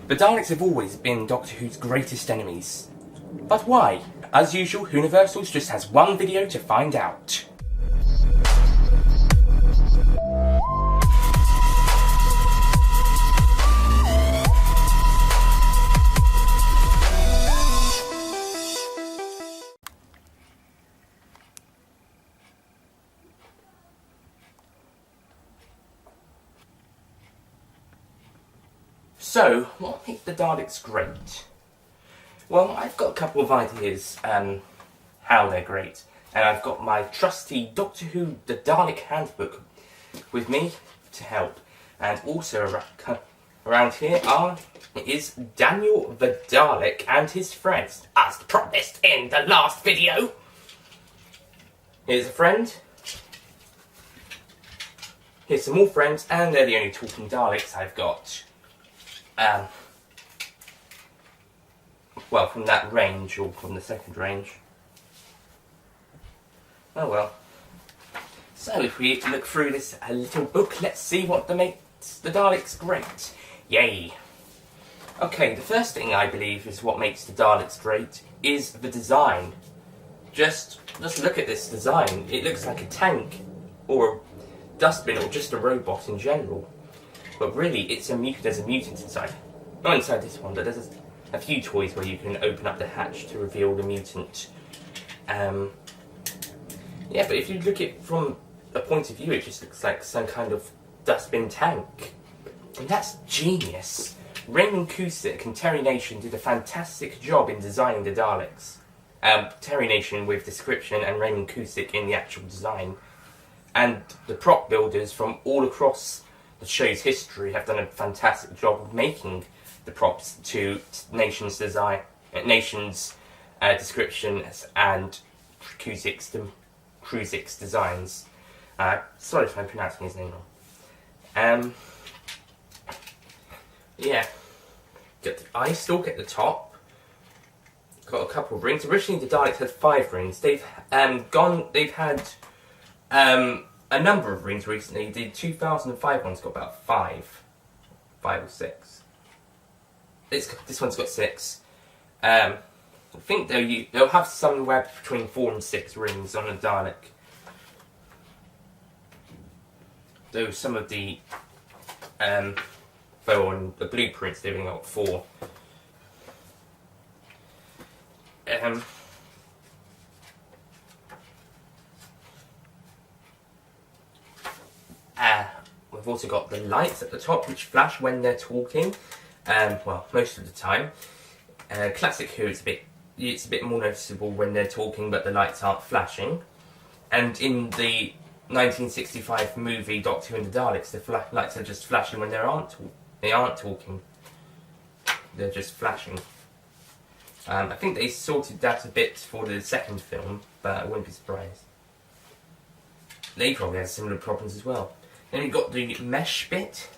The Daleks have always been Doctor Who's greatest enemies. But why? As usual, Whoniversals just has one video to find out. So, what makes the Daleks great? Well, I've got a couple of ideas how they're great. And I've got my trusty Doctor Who The Dalek Handbook with me to help. And also around here is Daniel the Dalek and his friends, as promised in the last video. Here's a friend. Here's some more friends, and they're the only talking Daleks I've got. Well, from that range, or from the second range. Oh well. So, if we look through this little book, let's see what makes the Daleks great. Yay! Okay, the first thing I believe is what makes the Daleks great is the design. Just look at this design. It looks like a tank, or a dustbin, or just a robot in general. But really, there's a mutant inside. Not inside this one, but there's a few toys where you can open up the hatch to reveal the mutant. Yeah, but if you look at it from a point of view, it just looks like some kind of dustbin tank. And that's genius. Raymond Cusick and Terry Nation did a fantastic job in designing the Daleks. Terry Nation with description and Raymond Cusick in the actual design. And the prop builders from all across the show's history have done a fantastic job of making the props to Nation's design, Nation's descriptions and Cusick's designs. Sorry if I'm pronouncing his name wrong. Yeah, got the eye stalk at the top. Got a couple of rings. Originally, the Daleks had 5 rings. They've had a number of rings recently. The 2005 one's got about 5 or 6. This one's got 6. I think they'll have somewhere between 4 and 6 rings on a Dalek. Though some of the on the blueprints they've only got 4. We've also got the lights at the top which flash when they're talking. Well, most of the time. Classic Who, it's a bit more noticeable when they're talking, but the lights aren't flashing. And in the 1965 movie Doctor Who and the Daleks, the lights are just flashing when they aren't talking. They're just flashing. I think they sorted that a bit for the second film, but I wouldn't be surprised. They probably had similar problems as well. Then we've got the mesh bit,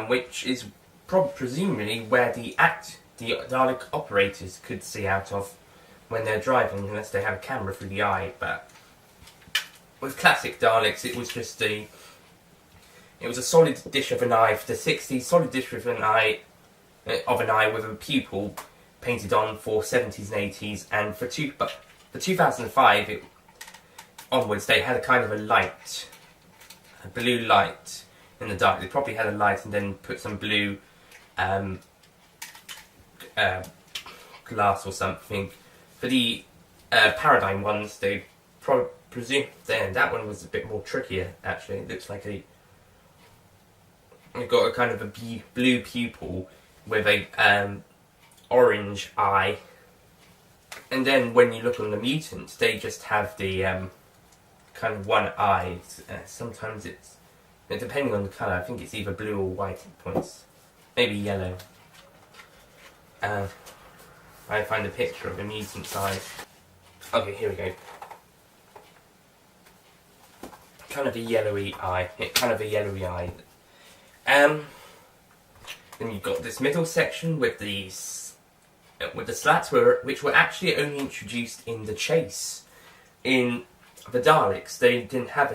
which is presumably where the Dalek operators could see out of when they're driving, unless they have a camera through the eye. But with classic Daleks, it was just a solid dish of an eye for the 60s, solid dish of an eye with a pupil painted on for 70s and 80s, and for 2005 onwards, they had a kind of a light, a blue light in the dark. They probably had a light and then put some blue glass or something. For the Paradigm ones, they presume that one was a bit more trickier. Actually, it looks like you've got a kind of a blue pupil with a orange eye, and then when you look on the mutants, they just have the kind of one eye. Sometimes it's, depending on the colour, I think it's either blue or white at points. Maybe yellow. I find a picture of a mutant's eye. Okay, here we go. Kind of a yellowy eye. Then you've got this middle section with the slats, which were actually only introduced in the chase. In the Daleks, they didn't have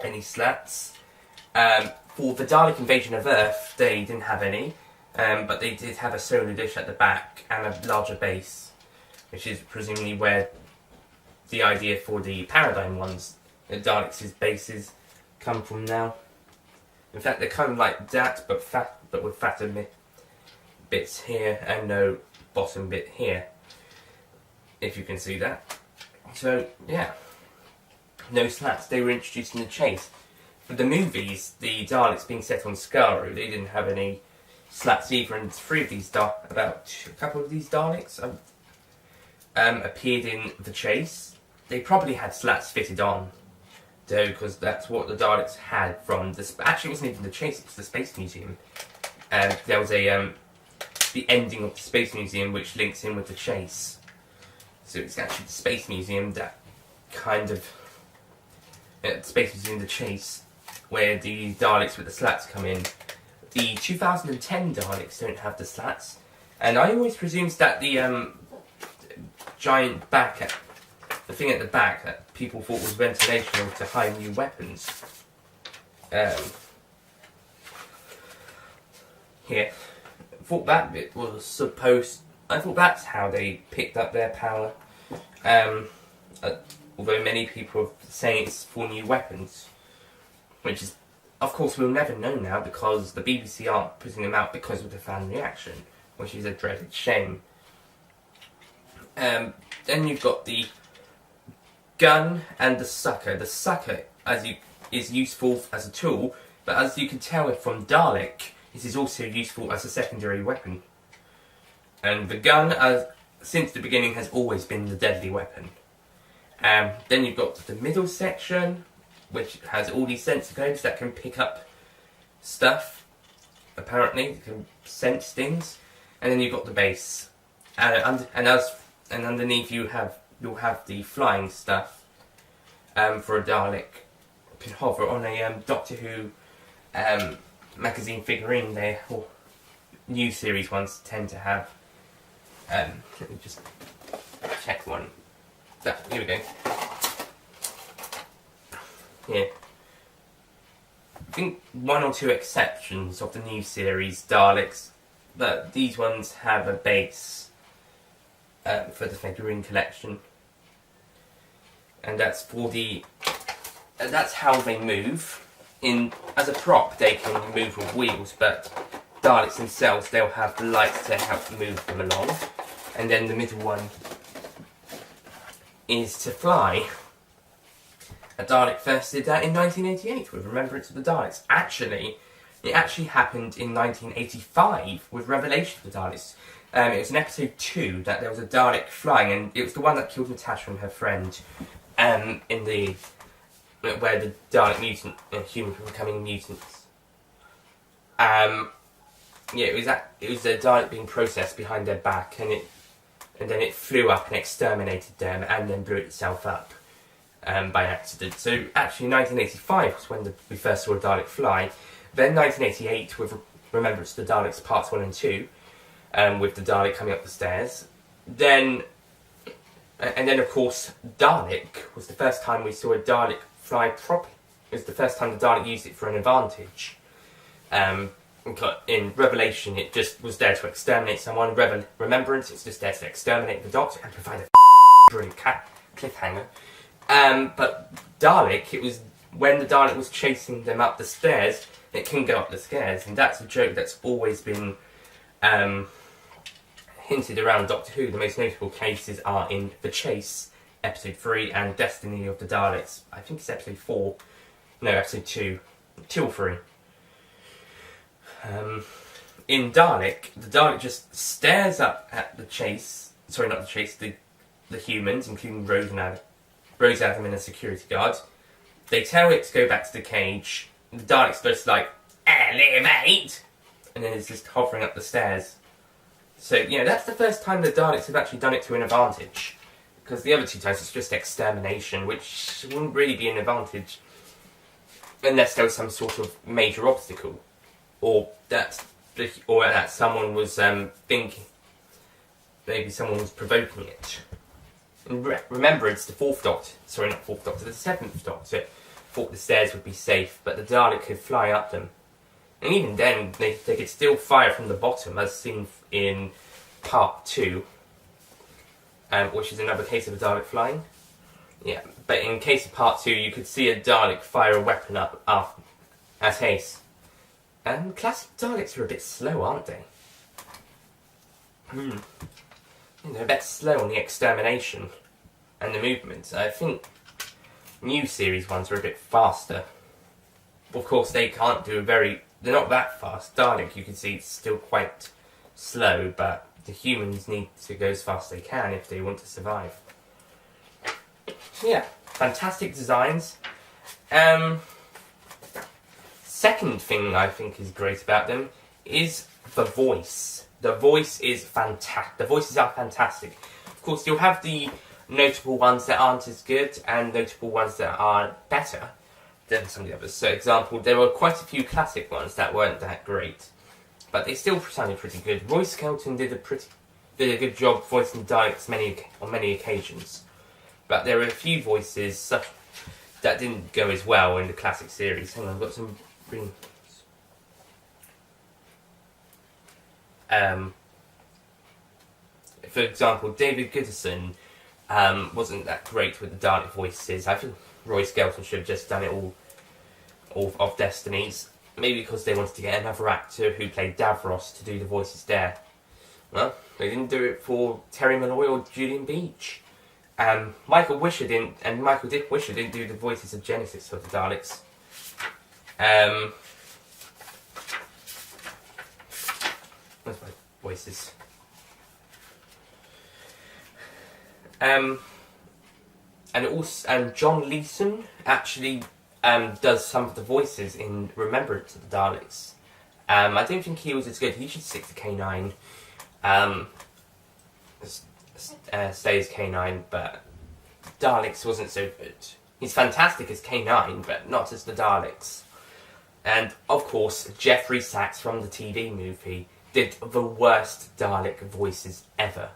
any slats. for the Dalek invasion of Earth, they didn't have any, but they did have a solar dish at the back and a larger base, which is presumably where the idea for the Paradigm ones, the Daleks' bases, come from now. In fact, they're kind of like that, but with fatter bits here and no bottom bit here, if you can see that. So, yeah. No slats, they were introduced in the chase. For the movies, the Daleks being set on Skaru, they didn't have any slats either, and a couple of these Daleks appeared in the chase. They probably had slats fitted on, though, because that's what the Daleks had from the... Actually, it wasn't even the chase, it was the Space Museum. There was the ending of the Space Museum, which links in with the chase. So it's actually the Space Museum that kind of... Space Museum, the chase, where the Daleks with the slats come in. The 2010 Daleks don't have the slats, and I always presumed that the giant the thing at the back that people thought was ventilation to hide new weapons. Here, I thought that bit was supposed. I thought that's how they picked up their power. Although many people are saying it's for new weapons, which is, of course, we'll never know now because the BBC aren't putting them out because of the fan reaction, which is a dreaded shame. Then you've got the gun and the sucker. The sucker is useful as a tool, but as you can tell from Dalek, it is also useful as a secondary weapon. And the gun, since the beginning, has always been the deadly weapon. Then you've got the middle section, which has all these sensor codes that can pick up stuff, apparently, it can sense things. And then you've got the base. And underneath you'll have the flying stuff for a Dalek. You can hover on a Doctor Who magazine figurine there, or new series ones tend to have. Let me just check one. Here we go. Here. I think one or two exceptions of the new series Daleks, but these ones have a base for the figurine collection, and that's that's how they move. As a prop, they can move with wheels, but Daleks themselves, they'll have the lights to help move them along, and then the middle one is to fly. A Dalek first did that in 1988 with Remembrance of the Daleks. It actually happened in 1985 with Revelation of the Daleks. It was in episode 2 that there was a Dalek flying, and it was the one that killed Natasha and her friend where the Dalek mutant and humans were becoming mutants. It was a Dalek being processed behind their back, and then it flew up and exterminated them, and then blew itself up by accident. So actually 1985 was when we first saw a Dalek fly. Then 1988 with Remembrance of the Daleks parts 1 and 2, with the Dalek coming up the stairs. And then of course Dalek was the first time we saw a Dalek fly properly. It was the first time the Dalek used it for an advantage. In Revelation, it just was there to exterminate someone. Remembrance, it's just there to exterminate the Doctor and provide a brilliant cliffhanger. But Dalek, it was when the Dalek was chasing them up the stairs, it can go up the stairs, and that's a joke that's always been hinted around Doctor Who. The most notable cases are in The Chase, episode 3, and Destiny of the Daleks. I think it's episode 4. No, episode 2. 2 or 3. In Dalek, the Dalek just stares up at the chase. Sorry, not the chase, the humans, including Rose Adam and a security guard. They tell it to go back to the cage. The Dalek's just like, elevate! And then it's just hovering up the stairs. So, that's the first time the Daleks have actually done it to an advantage. Because the other two times it's just extermination, which wouldn't really be an advantage unless there was some sort of major obstacle. Or that someone was thinking, maybe someone was provoking it. And remember, it's the the 7th Doctor, thought the stairs would be safe, but the Dalek could fly up them. And even then, they could still fire from the bottom, as seen in Part 2, which is another case of a Dalek flying. Yeah, but in case of Part 2, you could see a Dalek fire a weapon up as haste. And classic Daleks are a bit slow, aren't they? They're a bit slow on the extermination and the movements. I think new series ones are a bit faster. Of course, they can't do they're not that fast. Dalek, you can see, it's still quite slow, but the humans need to go as fast as they can if they want to survive. So yeah, fantastic designs. Second thing I think is great about them is the voice. The voice is fantastic. The voices are fantastic. Of course, you'll have the notable ones that aren't as good and notable ones that are better than some of the others. So, for example, there were quite a few classic ones that weren't that great, but they still sounded pretty good. Roy Skelton did a good job voicing Daleks on many occasions, but there were a few voices that didn't go as well in the classic series. Hang on, I've got some green. For example, David Goodison wasn't that great with the Dalek voices. I think Roy Skelton should have just done it all of Destinies. Maybe because they wanted to get another actor who played Davros to do the voices there. Well, they didn't do it for Terry Malloy or Julian Beach. Michael Dick Wisher didn't do the voices of Genesis for the Daleks. Where's my voices? And John Leeson actually does some of the voices in Remembrance of the Daleks. I don't think he was as good. He should stick to K9. Stay as K9, but Daleks wasn't so good. He's fantastic as K9, but not as the Daleks. And of course, Jeffrey Sachs from the TV movie did the worst Dalek voices ever,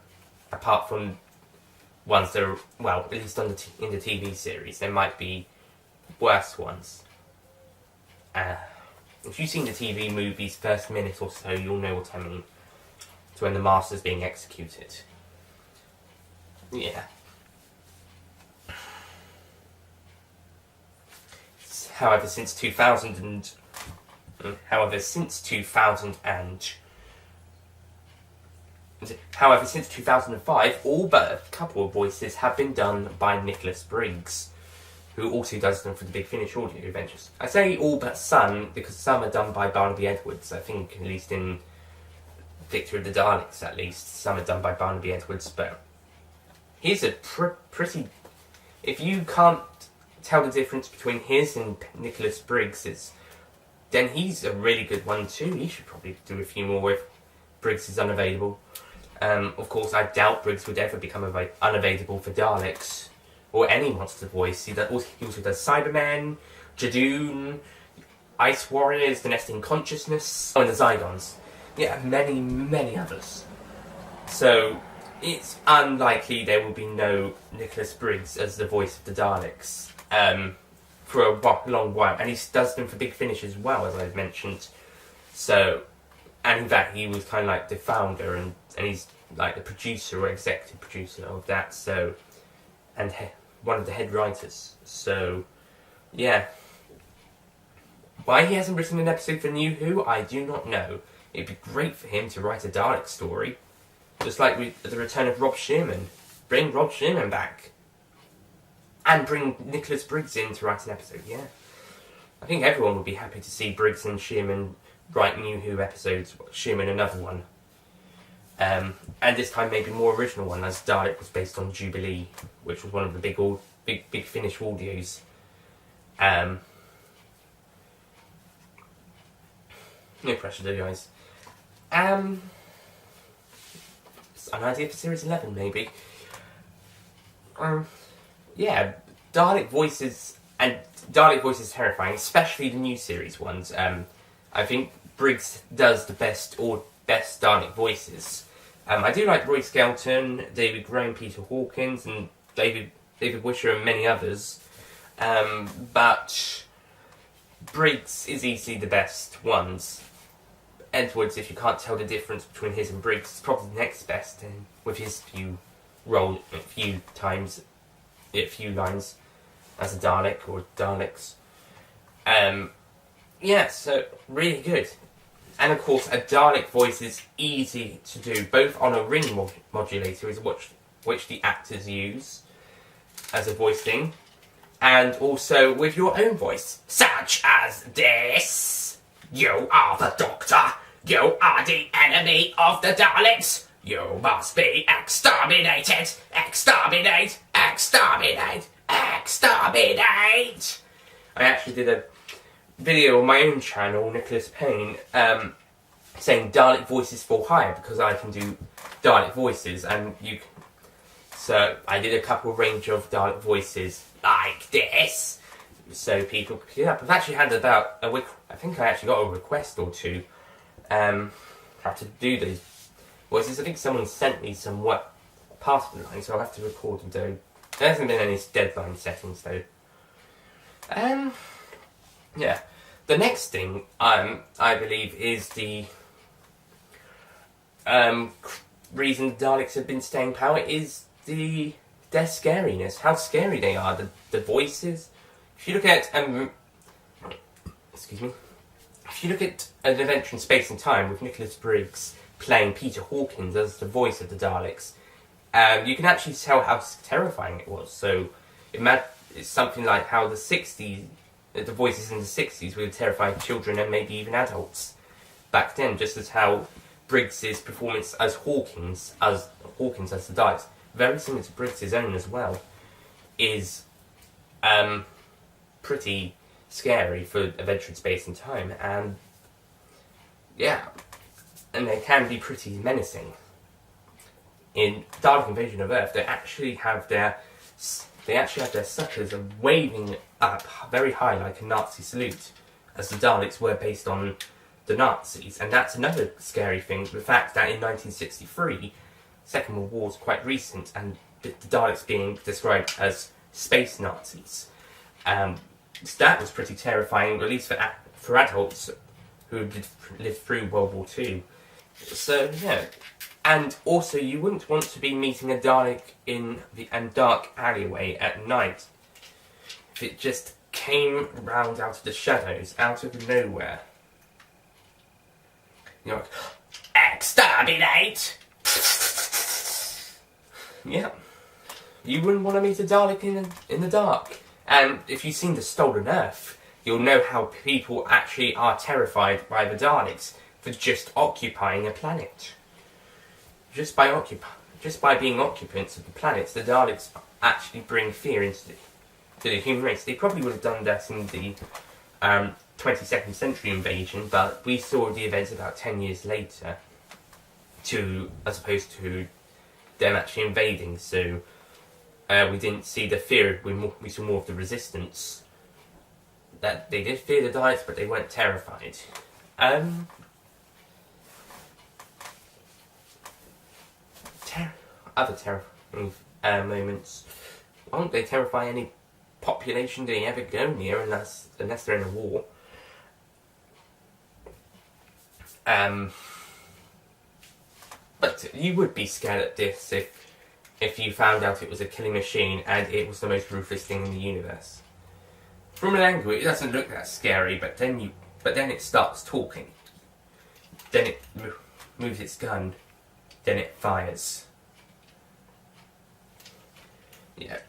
apart from ones that are, well, at least in the TV series, there might be worse ones. If you've seen the TV movie's first minute or so, you'll know what I mean. It's when the Master's being executed. Yeah. However, since 2005, all but a couple of voices have been done by Nicholas Briggs, who also does them for the Big Finish audio adventures. I say all but some, because some are done by Barnaby Edwards. I think, at least in Victory of the Daleks, at least, some are done by Barnaby Edwards, but he's a pretty... If you can't tell the difference between his and Nicholas Briggs's, then he's a really good one too. He should probably do a few more if Briggs is unavailable. Of course, I doubt Briggs would ever become unavailable for Daleks or any monster voice. He also does Cybermen, Jadoon, Ice Warriors, The Nesting Consciousness, and the Zygons. Yeah, many, many others. So it's unlikely there will be no Nicholas Briggs as the voice of the Daleks for a long while, and he does them for Big Finish as well, as I've mentioned. So, and in fact, he was kind of like the founder, and he's like the producer or executive producer of that. So, and one of the head writers. So, yeah. Why he hasn't written an episode for New Who, I do not know. It'd be great for him to write a Dalek story. Just like with the return of Rob Shearman. Bring Rob Shearman back. And bring Nicholas Briggs in to write an episode, yeah. I think everyone would be happy to see Briggs and Shearman write New Who episodes. Shearman another one. And this time maybe more original one, as Dalek was based on Jubilee, which was one of the big Finish audios. No pressure though, guys. An idea for Series 11, maybe. Yeah, Dalek voices is terrifying, especially the new series ones. I think Briggs does the best Dalek voices. I do like Roy Skelton, David Graham, Peter Hawkins, and David Wisher, and many others. But Briggs is easily the best ones. Edwards, if you can't tell the difference between his and Briggs, is probably the next best, and with his few lines as a Dalek or Daleks. Yeah, so really good. And of course, a Dalek voice is easy to do, both on a ring modulator, which the actors use as a voice thing, and also with your own voice, such as this. You are the Doctor. You are the enemy of the Daleks. You must be exterminated. Exterminate. Exterminate. Exterminate. I actually did a video on my own channel, Nicholas Payne, saying Dalek voices for hire, because I can do Dalek voices, and you can. So I did a couple range of Dalek voices like this, so people could pick it up. I've actually had about a week. I think I actually got a request or two how to do these voices. I think someone sent me some past the line, so I'll have to record them though. There hasn't been any deadline settings though. Yeah. The next thing I believe is the reason the Daleks have been staying power is their scariness, how scary they are, the voices. If you look at if you look at An Adventure in Space and Time with Nicholas Briggs playing Peter Hawkins as the voice of the Daleks, you can actually tell how terrifying it was. So it's something like how the voices in the 60s were terrifying children and maybe even adults back then, just as how Briggs's performance as Hawkins as the Daleks, very similar to Briggs's own as well, is pretty scary for Adventure in Space and Time, and yeah, and they can be pretty menacing. In Dalek Invasion of Earth, they actually have their suckers waving up very high like a Nazi salute, as the Daleks were based on the Nazis, and that's another scary thing, the fact that in 1963, Second World War was quite recent, and the Daleks being described as space Nazis. So that was pretty terrifying, at least for adults who lived through World War II. So, yeah. And also, you wouldn't want to be meeting a Dalek in the dark alleyway at night if it just came round out of the shadows, out of nowhere. You're like, exterminate! Yeah. You wouldn't want to meet a Dalek in the dark. And if you've seen The Stolen Earth, you'll know how people actually are terrified by the Daleks for just occupying a planet. Just by being occupants of the planets, the Daleks actually bring fear into the human race. They probably would have done that in the 22nd century invasion, but we saw the events about 10 years later, as opposed to them actually invading, so we didn't see the fear, we saw more of the resistance. That they did fear the Daleks, but they weren't terrified. Other terrifying moments. Won't they terrify any population they ever go near unless they're in a war? But you would be scared at this if you found out it was a killing machine and it was the most ruthless thing in the universe. From an angle, it doesn't look that scary, but then it starts talking. Then it moves its gun. Then it fires. Yeah.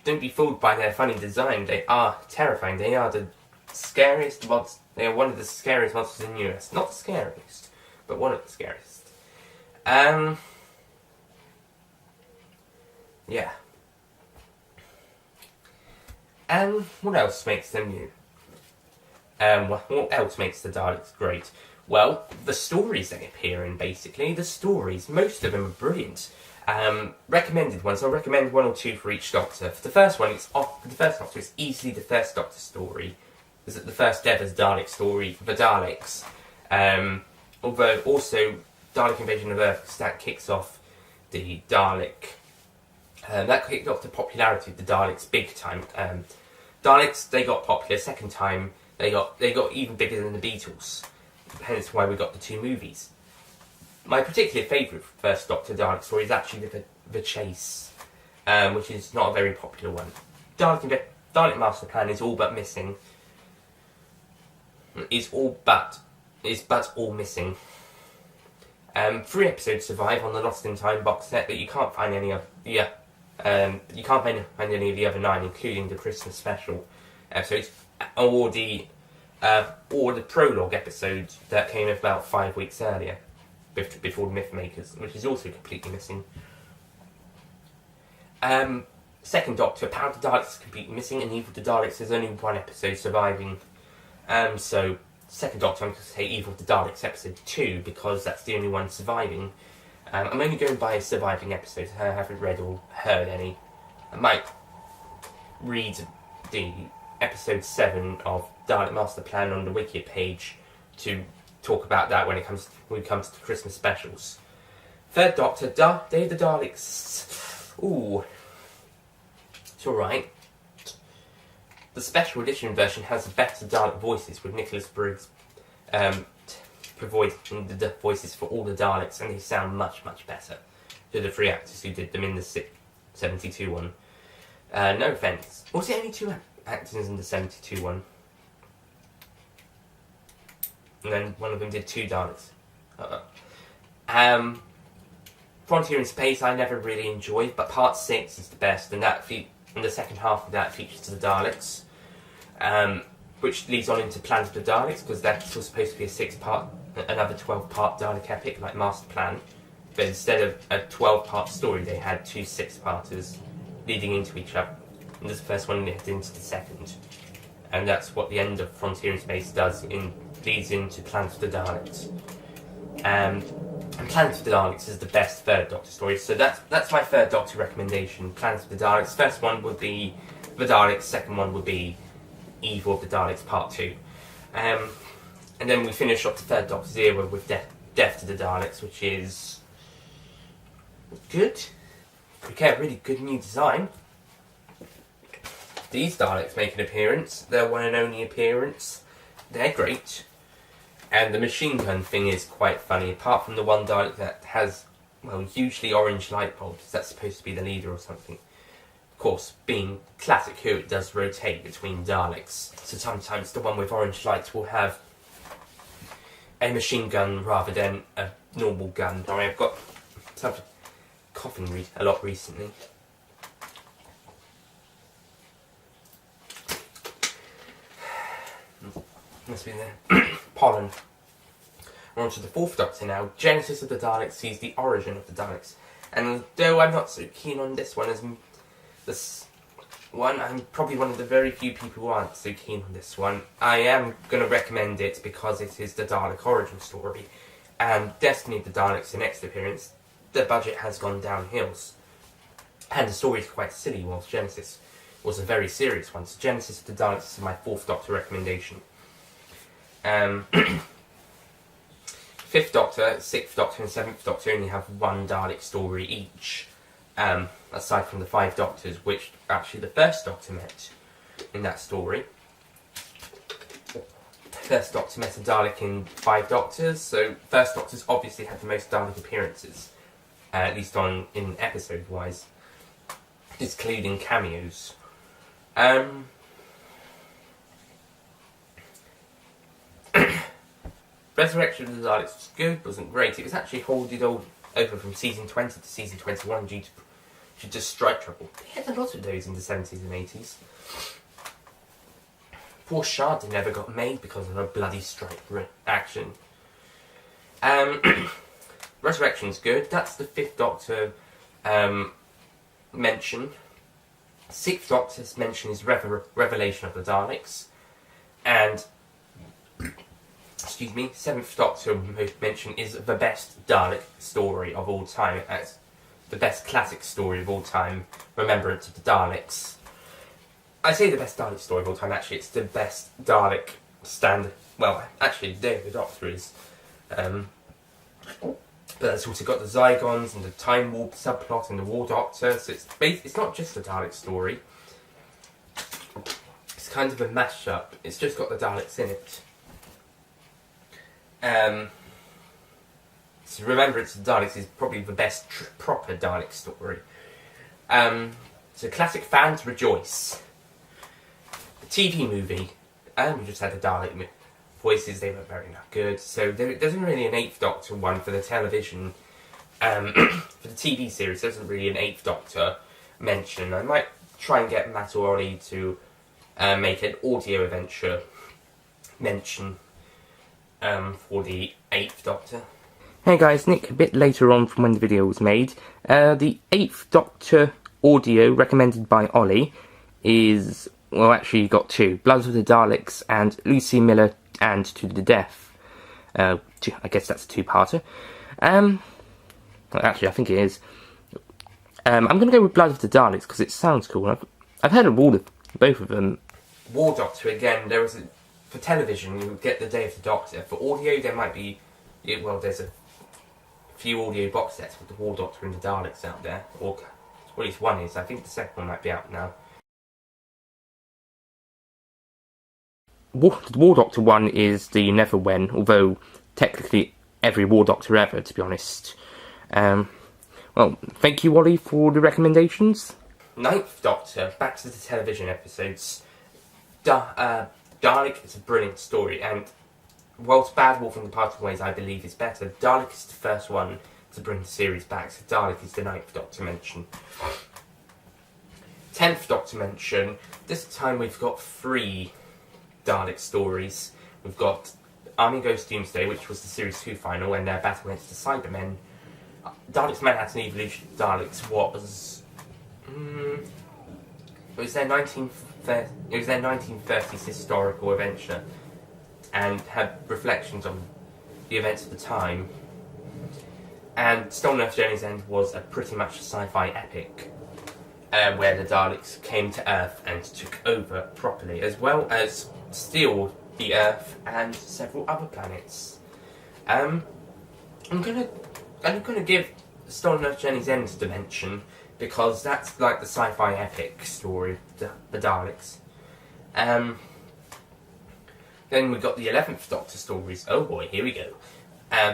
Don't be fooled by their funny design. They are terrifying. They are the scariest monsters. They are one of the scariest monsters in the universe. Not the scariest, but one of the scariest. Yeah. And what else makes them new? What else makes the Daleks great? Well, the stories they appear in, basically. The stories, most of them are brilliant. Recommended ones, I'll recommend one or two for each Doctor. For the first one, the first Doctor is easily the first Doctor story. It's the first ever Dalek story for the Daleks. Although, also, Dalek Invasion of Earth, because that kicks off the Dalek... that kicked off the popularity of the Daleks big time. Daleks, they got popular. Second time, They got even bigger than the Beatles. Hence why we got the 2 movies. My particular favourite first Doctor Dalek story is actually the Chase, which is not a very popular one. Dalek Master Plan is all but missing. Is all missing. 3 episodes survive on the Lost in Time box set, but you can't find any of you can't find any of the other 9, including the Christmas special episodes or the prologue episode that came about 5 weeks earlier, before the Mythmakers, which is also completely missing. Second Doctor, Power of the Daleks is completely missing, and Evil of the Daleks, there's only 1 episode surviving. So Second Doctor, I'm going to say Evil of the Daleks episode 2, because that's the only one surviving. I'm only going by surviving episodes. I haven't read or heard any. I might read the episode 7 of Dalek Master Plan on the wiki page to talk about that when it comes to Christmas specials. Third Doctor, Day of the Daleks. Ooh, it's alright. The special edition version has better Dalek voices, with Nicholas Briggs providing the voices for all the Daleks, and they sound much better to the 3 actors who did them in the 72 one. No offence. Was it only 2 actors in the 72 one? And then one of them did 2 Daleks. Frontier in Space I never really enjoyed, but part 6 is the best, and the second half of that features the Daleks, which leads on into Plans of the Daleks, because that's supposed to be a 6-part, another 12-part Dalek epic like Master Plan, but instead of a 12-part story, they had 2 6-parters leading into each other. And this first one leads into the second, and that's what the end of Frontier in Space leads into Plans for the Daleks. And Plans for the Daleks is the best third Doctor story, so that's my third Doctor recommendation. Plans for the Daleks. First one would be the Daleks, second one would be Evil of the Daleks Part 2. And then we finish up the third Doctor's era with Death to the Daleks, which is good. Really good new design. These Daleks make an appearance, their one and only appearance. They're great. And the machine gun thing is quite funny, apart from the one Dalek that has, well, usually orange light bulbs. That's supposed to be the leader or something. Of course, being classic Who, it does rotate between Daleks. So sometimes the one with orange lights will have a machine gun rather than a normal gun. Sorry, I've got something coughing a lot recently. Must be there. Pollen. We're on to the fourth Doctor now. Genesis of the Daleks sees the origin of the Daleks. And though I'm not so keen on this one, I'm probably one of the very few people who aren't so keen on this one. I am going to recommend it because it is the Dalek origin story. And Destiny of the Daleks, the next appearance, the budget has gone downhills. And the story is quite silly, whilst Genesis was a very serious one. So Genesis of the Daleks is my fourth Doctor recommendation. Fifth Doctor, Sixth Doctor and Seventh Doctor only have one Dalek story each, aside from the 5 Doctors, which actually the First Doctor met in that story. First Doctor met a Dalek in 5 Doctors, so First Doctor's obviously had the most Dalek appearances, at least in episode-wise, excluding cameos. Resurrection of the Daleks was good, wasn't great. It was actually holded over from season 20 to season 21 due to strike trouble. They had a lot of those in the 70s and 80s. Poor Shard never got made because of a bloody strike action. Resurrection's good. That's the 5th Doctor mention. 6th Doctor's mention is Revelation of the Daleks. And 7th Doctor mention is the best Dalek story of all time. It's the best classic story of all time, Remembrance of the Daleks. I say the best Dalek story of all time, actually it's the best Dalek well, actually Day of the Doctor is. But it's also got the Zygons and the Time Warp subplot and the War Doctor, so it's not just a Dalek story. It's kind of a mashup. It's just got the Daleks in it. So Remembrance of the Daleks is probably the best proper Dalek story. So classic fans rejoice. The TV movie, we just had the Dalek voices, they weren't very good. So there isn't really an 8th Doctor one for the television. For the TV series, there isn't really an 8th Doctor mention. I might try and get Matt or Ollie to make an audio adventure mention for the 8th Doctor. Hey guys, Nick, a bit later on from when the video was made. The 8th Doctor audio recommended by Ollie is, well, actually you got 2. Blood of the Daleks and Lucy Miller and To the Death. I guess that's a 2-parter. Actually, I think it is. I'm going to go with Blood of the Daleks because it sounds cool. I've heard of both of them. War Doctor, again, for television, you get the Day of the Doctor. For audio, there might be, well, there's a few audio box sets with the War Doctor and the Daleks out there. Or at least one is. I think the second one might be out now. The War Doctor one is the Never When, although technically every War Doctor ever, to be honest. Well, thank you, Ollie, for the recommendations. 9th Doctor, back to the television episodes. Dalek is a brilliant story, and whilst Bad Wolf and the Parting Ways, I believe, is better, Dalek is the first one to bring the series back, so Dalek is the 9th Doctor mention. 10th Doctor mention, this time we've got 3 Dalek stories. We've got Army Ghost Doomsday, which was the Series 2 final, and their battle against the Cybermen. Daleks Manhattan Evolution Daleks was... it was their 1930s historical adventure, and had reflections on the events of the time. And Stolen Earth Journey's End was pretty much a sci-fi epic, where the Daleks came to Earth and took over properly, as well as steal the Earth and several other planets. I'm gonna give Stolen Earth Journey's End a dimension, because that's like the sci-fi epic story of the Daleks. Then we got the 11th Doctor stories. Oh boy, here we go.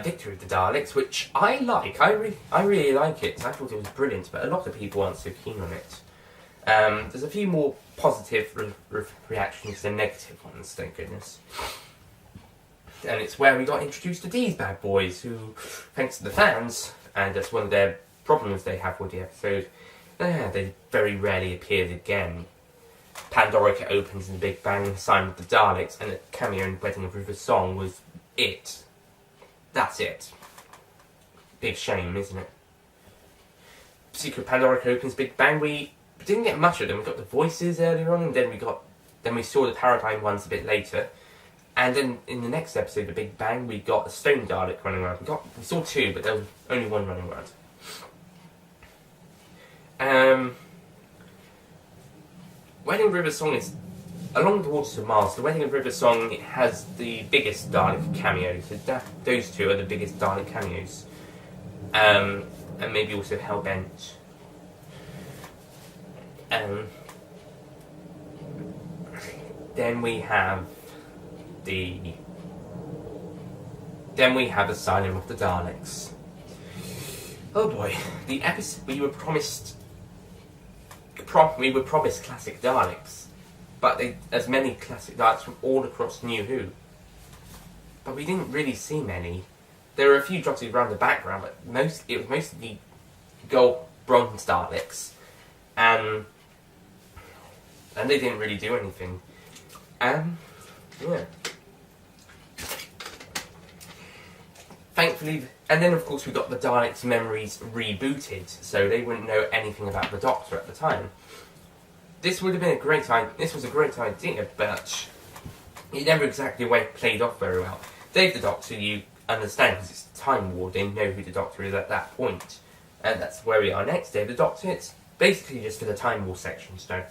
Victory of the Daleks, which I like. I really like it. I thought it was brilliant, but a lot of people aren't so keen on it. There's a few more positive reactions than negative ones, thank goodness. And it's where we got introduced to these bad boys, who, thanks to the fans, and that's one of their problems they have with the episode, they very rarely appeared again. Pandorica opens in the Big Bang, signed with the Daleks, and a cameo in Wedding of River Song was it. That's it. Big shame, isn't it? Secret Pandorica opens Big Bang, we didn't get much of them. We got the voices earlier on, and then we saw the Paradigm ones a bit later. And then in the next episode, the Big Bang, we got the Stone Dalek running around. We saw 2, but there was only 1 running around. Wedding of River Song is, along the Waters of Mars, the Wedding of River Song, it has the biggest Dalek cameos. So those 2 are the biggest Dalek cameos. And maybe also Hellbent. Then we have Asylum of the Daleks. Oh boy, the episode we were promised classic Daleks, but as many classic Daleks from all across New Who. But we didn't really see many. There were a few dotted around the background, but it was mostly gold bronze Daleks, and they didn't really do anything. Yeah. Thankfully, and then of course we got the Daleks' memories rebooted, so they wouldn't know anything about the Doctor at the time. This would have been a great idea. This was a great idea, but it never exactly played off very well. Dave the Doctor, you understand, because it's Time War, they know who the Doctor is at that point. And that's where we are next. Dave the Doctor, it's basically just for the Time War section, so...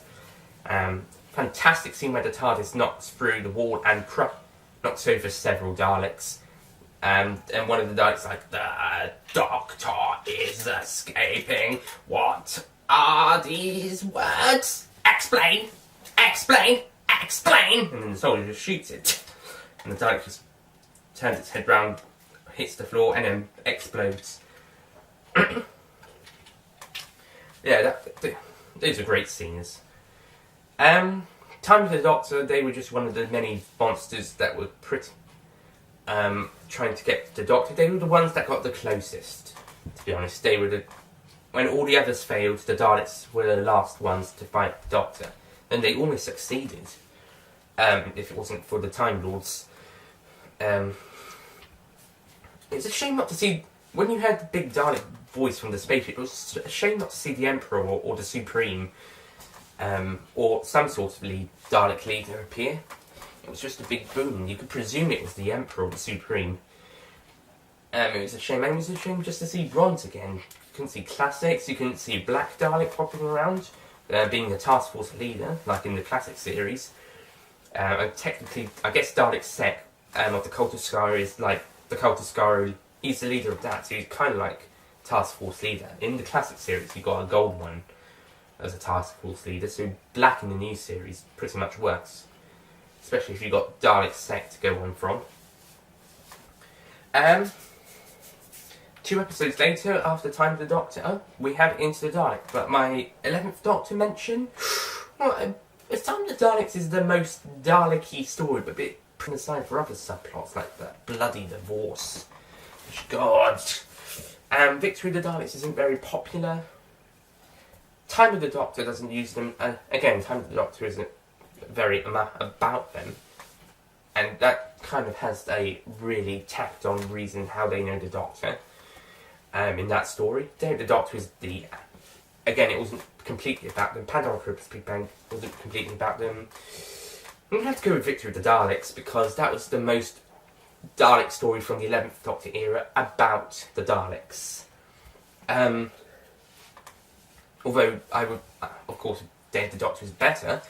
fantastic scene where the TARDIS knocks through the wall and knocks over several Daleks. And one of the Daleks like, the Doctor is escaping. What are these words? Explain! Explain! explain! And then the soldier just shoots it. And the Dalek just turns its head round, hits the floor, and then explodes. Yeah, those are great scenes. Time of the Doctor, they were just one of the many monsters that were trying to get the Doctor. They were the ones that got the closest, to be honest. They were when all the others failed, the Daleks were the last ones to fight the Doctor. And they almost succeeded, if it wasn't for the Time Lords. It's a shame not to see, when you heard the big Dalek voice from the spaceship, it was a shame not to see the Emperor or the Supreme, or some sort of Dalek leader appear. It was just a big boom. You could presume it was the Emperor or the Supreme. It was a shame, and it was a shame just to see Bronze again. You couldn't see classics, you couldn't see Black Dalek popping around, being the task force leader, like in the classic series. Technically, I guess Dalek Sec of the Cult of Skaro is like the Cult of Skaro. He's the leader of that, so he's kind of like task force leader. In the classic series, you got a gold one as a task force leader, so Black in the new series pretty much works, especially if you got Dalek Sec to go on from. 2 episodes later, after Time of the Doctor, we have Into the Dalek. But my 11th Doctor mention, well, Time of the Daleks is the most Dalek-y story, but a bit put aside for other subplots like the bloody divorce. God. Victory of the Daleks isn't very popular. Time of the Doctor doesn't use them. Again, Time of the Doctor isn't very about them. And that kind of has a really tacked on reason how they know the Doctor. In that story. Day of the Doctor is again, it wasn't completely about them. Pandora Crypt's Big Bang wasn't completely about them. I'm going to have to go with Victory of the Daleks because that was the most Dalek story from the 11th Doctor era about the Daleks. Although I would, of course, Day of the Doctor is better,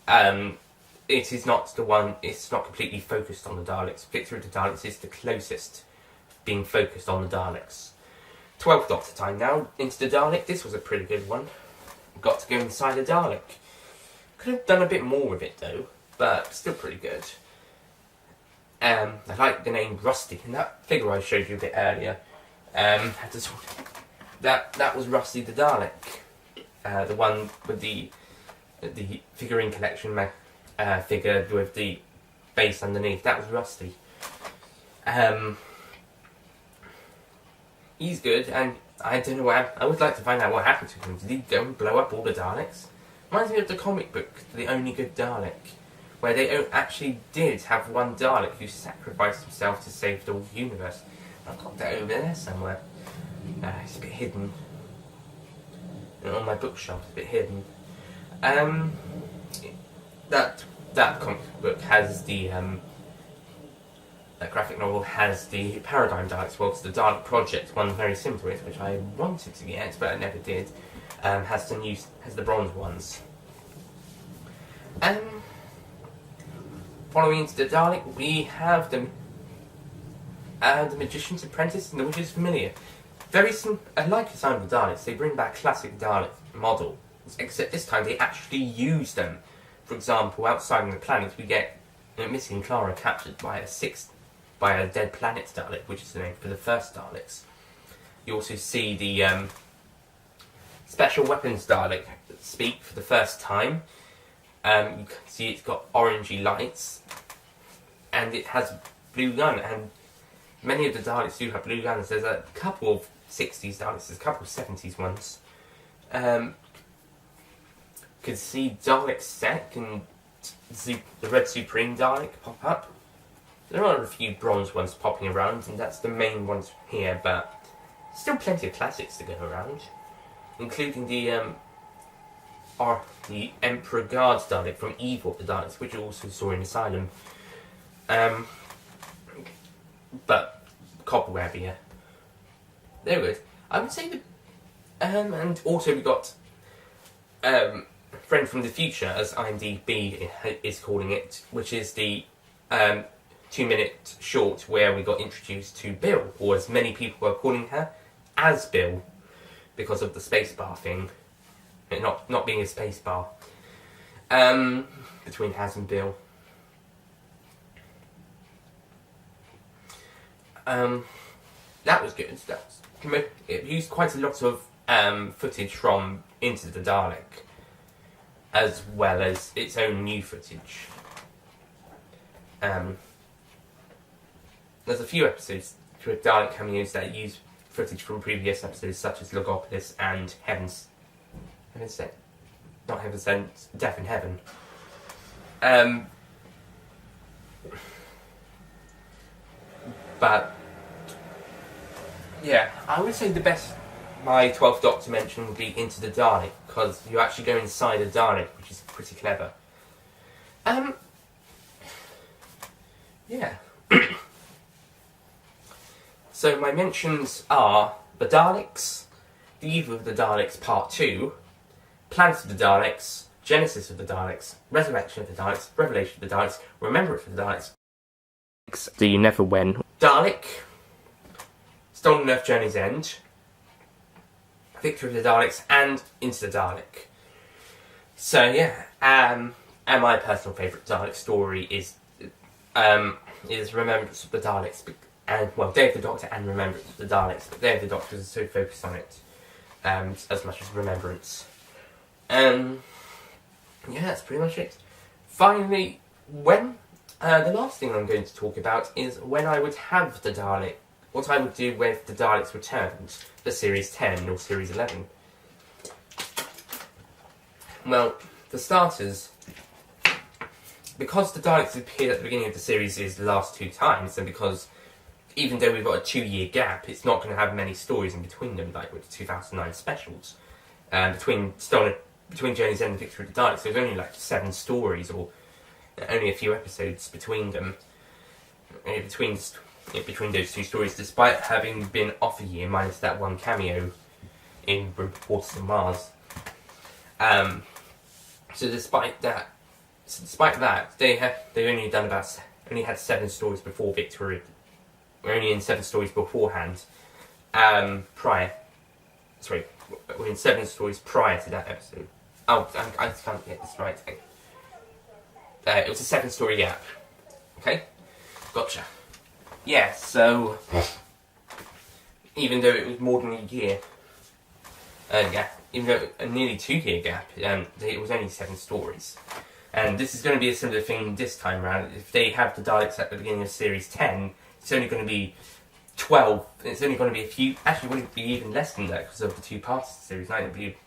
it is not the one, it's not completely focused on the Daleks. Victory of the Daleks is the closest being focused on the Daleks. 12th Doctor time now, Into the Dalek. This was a pretty good one. Got to go inside a Dalek. Could have done a bit more with it though, but still pretty good. I like the name Rusty, and that figure I showed you a bit earlier. That was Rusty the Dalek, the one with the figurine collection figure with the base underneath. That was Rusty. He's good, and I don't know I would like to find out what happened to him. Did he go and blow up all the Daleks? Reminds me of the comic book, The Only Good Dalek, where they actually did have one Dalek who sacrificed himself to save the universe. I've got that over there somewhere. It's a bit hidden. On my bookshelf, it's a bit hidden. That comic book has the that graphic novel has the Paradigm Daleks, whilst the Dalek Project, one very similar to it, which I wanted to get, but I never did, has the bronze ones. Following Into the Dalek, we have the Magician's Apprentice and the Witch's Familiar. Very like the Sound of the Daleks, they bring back classic Dalek models, except this time they actually use them. For example, outside on the planet, we get missing Clara captured by a dead planet Dalek, which is the name for the first Daleks. You also see the Special Weapons Dalek speak for the first time. You can see it's got orangey lights, and it has blue gun, and many of the Daleks do have blue guns. There's a couple of 60s Daleks, there's a couple of 70s ones. You can see Dalek Sec and the Red Supreme Dalek pop up. There are a few bronze ones popping around, and that's the main ones here, but still plenty of classics to go around, including the Emperor Guard Dalek from Evil of the Daleks, which you also saw in Asylum. But cobwebbier. There we go. I would say that, and also we got Friend from the Future, as IMDb is calling it, which is the 2-minute short where we got introduced to Bill, or as many people are calling her, as Bill, because of the spacebar thing, not being a spacebar. Between Haz and Bill. That was good. It used quite a lot of footage from Into the Dalek, as well as its own new footage. There's a few episodes with Dalek cameos that use footage from previous episodes, such as Logopolis and Heaven's Sent. Not Heaven's Sent, Death in Heaven. But yeah, I would say my 12th Doctor mention would be Into the Dalek, because you actually go inside a Dalek, which is pretty clever. Yeah. So my mentions are The Daleks, The Evil of the Daleks Part 2, Planet of the Daleks, Genesis of the Daleks, Resurrection of the Daleks, Revelation of the Daleks, Remembrance of the Daleks, Do You Never Win, Dalek, Stolen Earth Journey's End, Victory of the Daleks, and Into the Dalek. So yeah, and my personal favourite Dalek story is Remembrance of the Daleks, and well, Day of the Doctor and Remembrance of the Daleks, but Day of the Doctor is so focused on it, as much as Remembrance. Yeah, that's pretty much it. Finally, the last thing I'm going to talk about is when I would have the Dalek, what I would do with the Daleks Returned, the Series 10 or Series 11. Well, for starters, because the Daleks appeared at the beginning of the series the last 2 times, and because even though we've got a 2-year gap, it's not going to have many stories in between them, like with the 2009 specials. Between Journey's End and Victory of the Daleks, there's only like 7 stories, or only a few episodes between them. Between those 2 stories, despite having been off a year, minus that 1 cameo in Reporters from Mars. So despite that, they only had 7 stories before Victory. We're only in 7 stories beforehand. We're in 7 stories prior to that episode. Oh, I can't get this right. It was a 7-story gap. Okay? Gotcha. Yeah, so even though it was more than a year, even though a nearly 2-year gap, it was only 7 stories. And this is going to be a similar thing this time around. If they have the Daleks at the beginning of Series 10, it's only going to be 12. It's only going to be a few. Actually, it wouldn't be even less than that because of the 2 parts of the series. It would be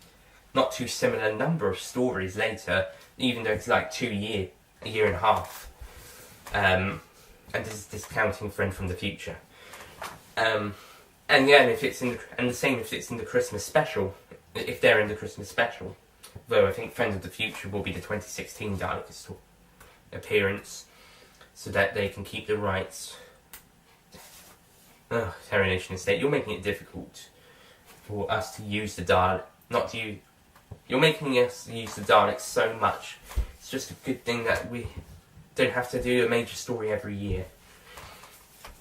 not too similar number of stories later, even though it's like a year and a half. And this is discounting Friend from the Future. And yeah, and the same if it's in the Christmas special. If they're in the Christmas special, though I think Friend of the Future will be the 2016 Dalek appearance, so that they can keep the rights. Terry Nation Estate, you're making it difficult for us to use the Dalek. You're making us use the Daleks so much. It's just a good thing that we don't have to do a major story every year.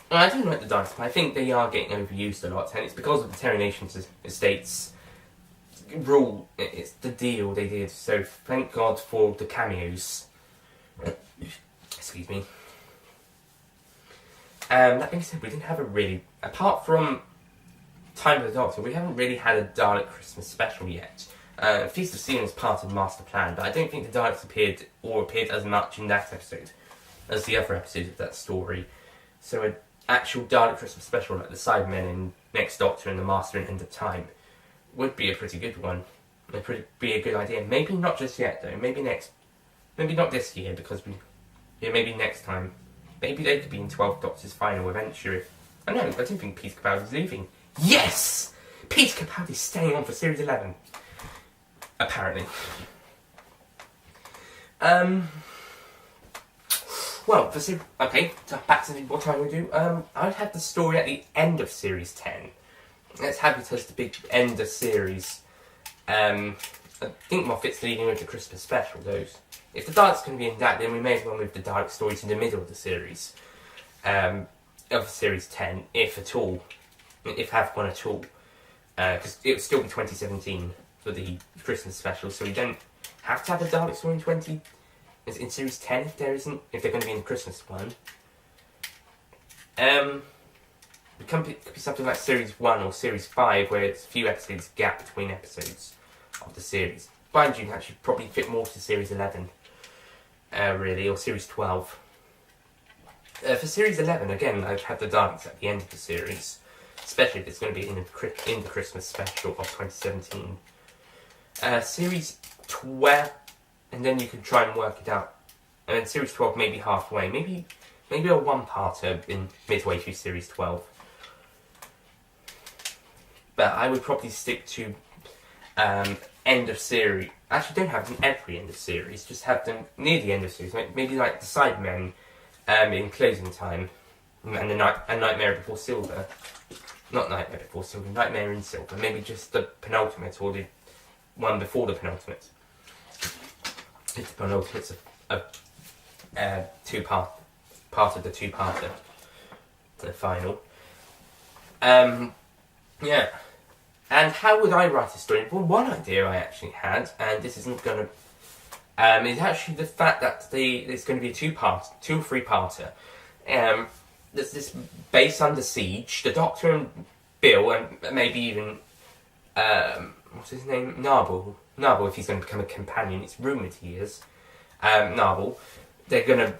Well, I don't like the Daleks, but I think they are getting overused a lot, and it's because of the Terry Nation Estate's rule. It's the deal they did, so thank God for the cameos. Excuse me. That being said, we didn't have apart from Time of the Doctor, we haven't really had a Dalek Christmas special yet. Feast of Seeing is part of Master Plan, but I don't think the Daleks appeared as much in that episode as the other episodes of that story. So an actual Dalek Christmas special, like the Cybermen in Next Doctor and the Master in End of Time, would be a pretty good one. It would be a good idea. Maybe not just yet, though. Maybe not this year, because maybe next time. Maybe they could be in 12th Doctor's final adventure. I don't think Peter Capaldi's leaving. Yes! Peter Capaldi's staying on for Series 11. Apparently. Well, back to what I would do. I'd have the story at the end of Series 10. Let's have it as the big end of series. I think Moffat's leading with the Christmas special, those. If the Dalek's going to be in that, then we may as well move the Dalek story to the middle of the series. Of Series 10, if at all. If have one at all. Because it would still be 2017 for the Christmas special, so we don't have to have a Dalek story in 20... in series 10 if there isn't, if they're going to be in the Christmas one. It could be something like series 1 or series 5 where it's a few episodes gap between episodes of the series. Mind you, actually probably fit more to series 11, really, or series 12. For series 11, again, I've had the Daleks at the end of the series, especially if it's going to be in the Christmas special of 2017. Series 12, and then you can try and work it out. And then series 12 maybe halfway, maybe a one-parter in midway through series 12. But I would probably stick to end of series. Actually, don't have them every end of series. Just have them near the end of series. Maybe like the Sidemen in Closing Time, and Nightmare Before Silver. Not Nightmare Before Silver. Nightmare in Silver. Maybe just the penultimate or the one before the penultimate. If the penultimate's a two-part of the two-parter, the final. Yeah. And how would I write a story? Well, one idea I actually had, and this isn't going to... is actually the fact that it's going to be a two or three-parter. There's this base under siege. The Doctor and Bill, and maybe even... what's his name? Narble, if he's going to become a companion. It's rumoured he is. Narble. They're going to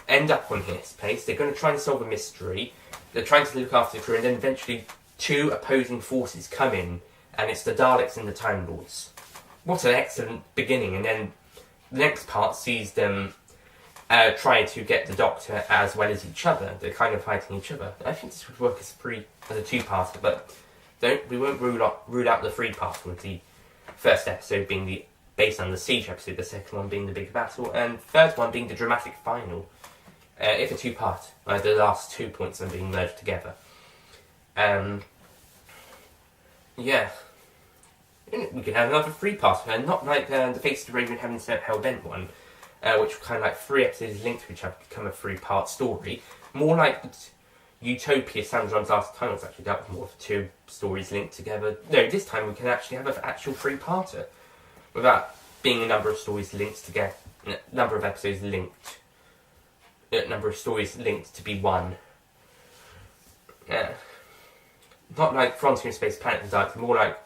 end up on his place. They're going to try and solve a mystery. They're trying to look after the crew, and then eventually... two opposing forces come in, and it's the Daleks and the Time Lords. What an excellent beginning, and then the next part sees them try to get the Doctor as well as each other. They're kind of fighting each other. I think this would work as a two-parter, but we won't rule out the three-parter, with the first episode being based on the siege episode, the second one being the big battle, and third one being the dramatic final. If a two-part, the last 2 points are being merged together. Yeah. We could have another three-parter, not like the Face of the Raven Heaven Sent Hellbent one, which were kind of like 3 episodes linked to each other to become a 3-part story. More like Utopia, Sandron's Last Time was actually dealt with more of 2 stories linked together. No, this time we can actually have an actual 3-parter, without being a number of stories linked together, number of episodes linked, number of stories linked to be one. Yeah. Not like Frontier in Space Planet and Daleks, more like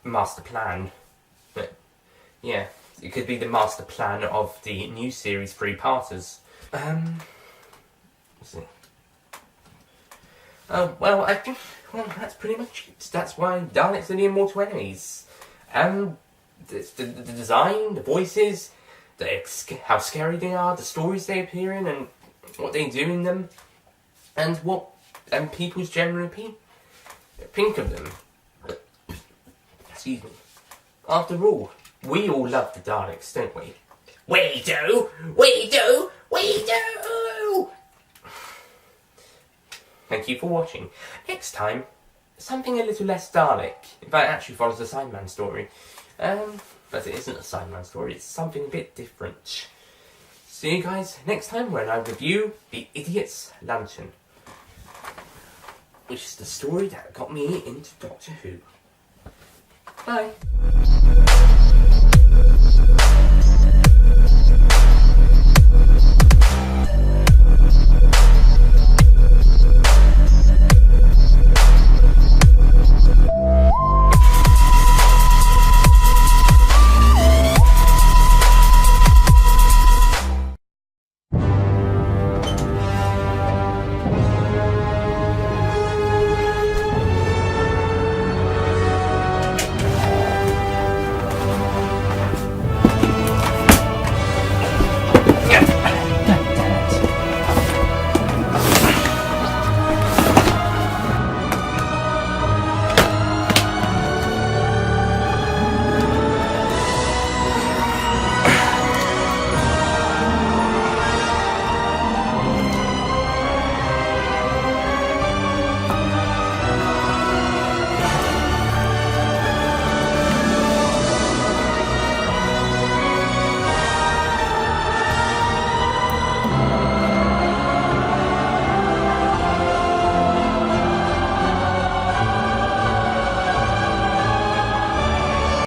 Master Plan. But yeah, it could be the master plan of the new series 3-parters. Let's see. Well, I think that's pretty much it. That's why Daleks are the immortal enemies. The design, the voices, how scary they are, the stories they appear in, and what they do in them, and what people's general opinion. Think of them. Excuse me. After all, we all love the Daleks, don't we? We do! We do! We do! Thank you for watching. Next time, something a little less Dalek. In fact, it actually follows the Sideman story. But it isn't a Sideman story, it's something a bit different. See you guys next time when I review The Idiot's Lantern, which is the story that got me into Doctor Who. Bye.